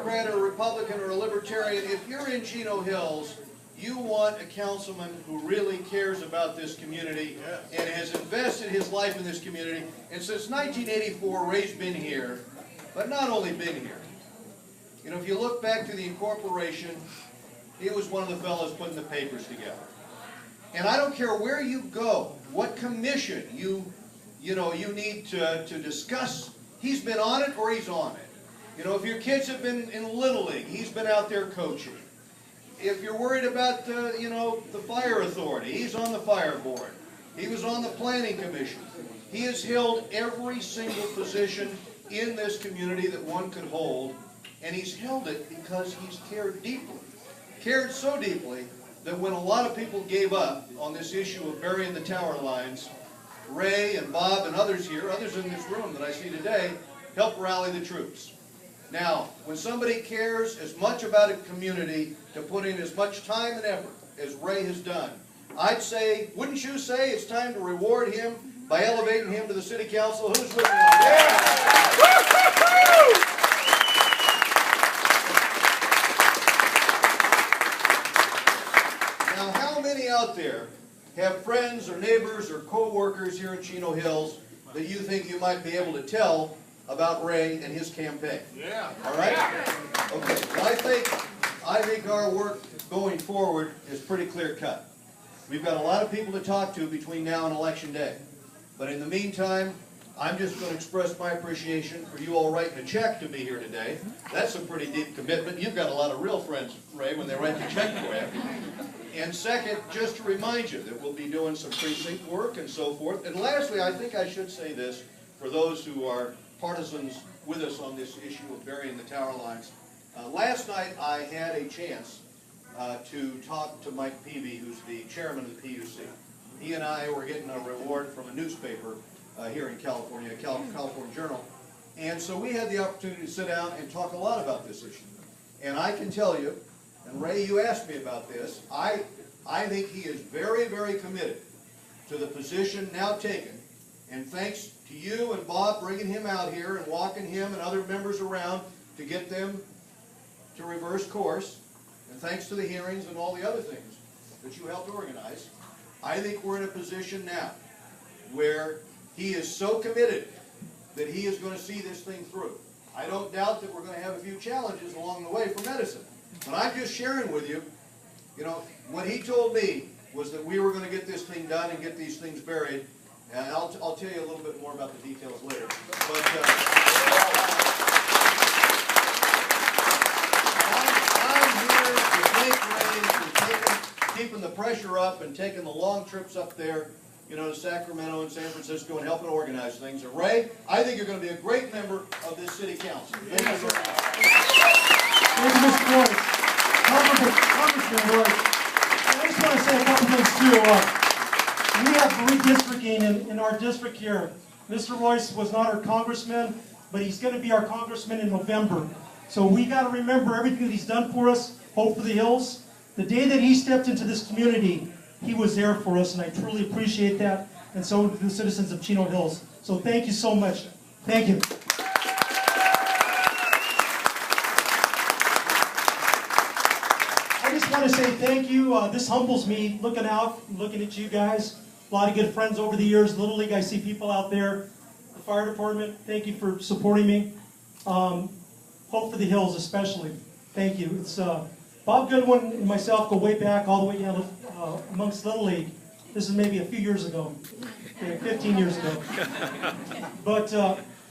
Democrat or a Republican or a Libertarian, if you're in Chino Hills, you want a councilman who really cares about this community and has invested his life in this community. And since 1984, Ray's been here, but not only been here. You know, if you look back to the incorporation, he was one of the fellows putting the papers together. And I don't care where you go, what commission you need to discuss, he's been on it or he's on it. You know, if your kids have been in Little League, he's been out there coaching. If you're worried about, the fire authority, he's on the fire board. He was on the planning commission. He has held every single position in this community that one could hold, and he's held it because he's cared deeply. Cared so deeply that when a lot of people gave up on this issue of burying the tower lines, Ray and Bob and others here, others in this room that I see today, helped rally the troops. Now, when somebody cares as much about a community to put in as much time and effort as Ray has done, I'd say, wouldn't you say it's time to reward him by elevating him to the city council? Who's with me on that? Now, how many out there have friends or neighbors or co-workers here in Chino Hills that you think you might be able to tell about Ray and his campaign? Yeah. All right? Okay. Well, I think our work going forward is pretty clear cut. We've got a lot of people to talk to between now and Election Day. But in the meantime, I'm just going to express my appreciation for you all writing a check to be here today. That's a pretty deep commitment. You've got a lot of real friends, Ray, when they write the check for you. And second, just to remind you that we'll be doing some precinct work and so forth. And lastly, I think I should say this for those who are partisans with us on this issue of burying the tower lines. Last night I had a chance to talk to Mike Peavy, who's the chairman of the PUC. He and I were getting a reward from a newspaper here in California, California Journal. And so we had the opportunity to sit down and talk a lot about this issue. And I can tell you, and Ray, you asked me about this, I think he is very, very committed to the position now taken. And thanks to you and Bob bringing him out here and walking him and other members around to get them to reverse course, and thanks to the hearings and all the other things that you helped organize, I think we're in a position now where he is so committed that he is going to see this thing through. I don't doubt that we're going to have a few challenges along the way for medicine. But I'm just sharing with you, what he told me was that we were going to get this thing done and get these things buried. And I'll tell you a little bit more about the details later. But I'm here to thank Ray for keeping the pressure up and taking the long trips up there, to Sacramento and San Francisco and helping organize things. And Ray, I think you're going to be a great member of this city council. Thank you very much. Thank you, Mr. Royce. Congressman Royce. I just want to say a couple things too. We have redistricting in our district here. Mr. Royce was not our congressman, but he's going to be our congressman in November. So we got to remember everything that he's done for us, Hope for the Hills. The day that he stepped into this community, he was there for us, and I truly appreciate that, and so do the citizens of Chino Hills. So thank you so much. Thank you. I just want to say thank you. This humbles me, looking out, looking at you guys. A lot of good friends over the years. Little League, I see people out there. The fire department, thank you for supporting me. Hope for the Hills especially. Thank you. It's Bob Goodwin and myself go way back, all the way down amongst Little League. This is maybe a few years ago, 15 years ago. But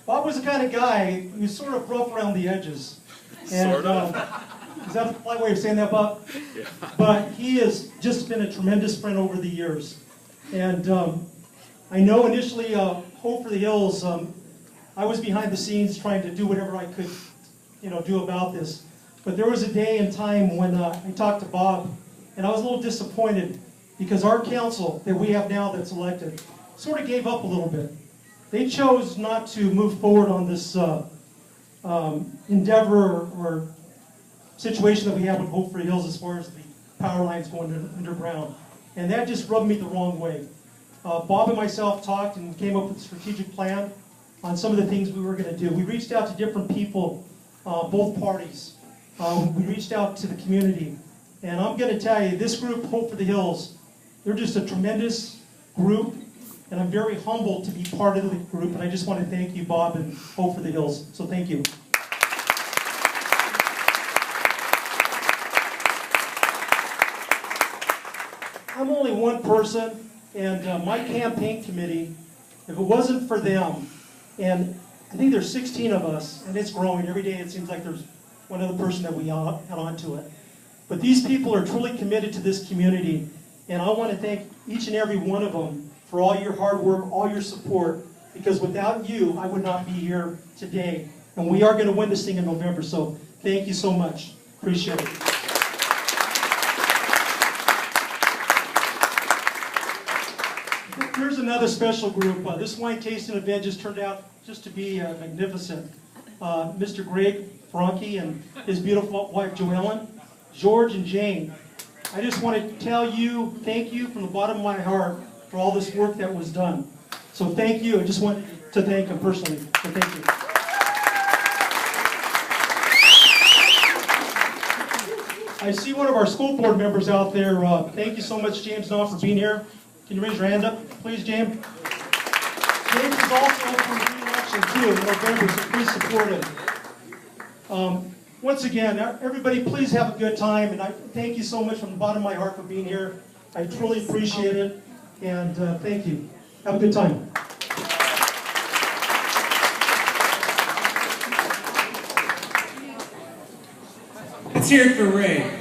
Bob was the kind of guy who was sort of rough around the edges. And, Sort of. Is that a polite way of saying that, Bob? Yeah. But he has just been a tremendous friend over the years. And I know initially, Hope for the Hills, I was behind the scenes trying to do whatever I could, do about this. But there was a day and time when I talked to Bob, and I was a little disappointed because our council that we have now that's elected sort of gave up a little bit. They chose not to move forward on this endeavor or situation that we have with Hope for the Hills as far as the power lines going underground. And that just rubbed me the wrong way. Bob and myself talked and came up with a strategic plan on some of the things we were going to do. We reached out to different people, both parties, we reached out to the community. And I'm going to tell you, this group, Hope for the Hills, they're just a tremendous group, and I'm very humbled to be part of the group, and I just want to thank you, Bob, and Hope for the Hills. So thank you. I'm only one person, and my campaign committee, if it wasn't for them, and I think there's 16 of us, and it's growing. Every day it seems like there's one other person that we add on to it. But these people are truly committed to this community, and I want to thank each and every one of them for all your hard work, all your support, because without you, I would not be here today. And we are going to win this thing in November, so thank you so much. Appreciate it. Here's another special group. This wine tasting event just turned out just to be magnificent. Mr. Greg Franke and his beautiful wife, Joellen, George and Jane. I just want to tell you, thank you from the bottom of my heart for all this work that was done. So thank you. I just want to thank them personally. So thank you. I see one of our school board members out there. Thank you so much, James Knopf, for being here. Can you raise your hand up, please, James? James is also up for re-election, too, in November, so please support him. Once again, everybody, please have a good time, and I thank you so much from the bottom of my heart for being here. I truly appreciate it, and thank you. Have a good time. Let's hear it for Ray.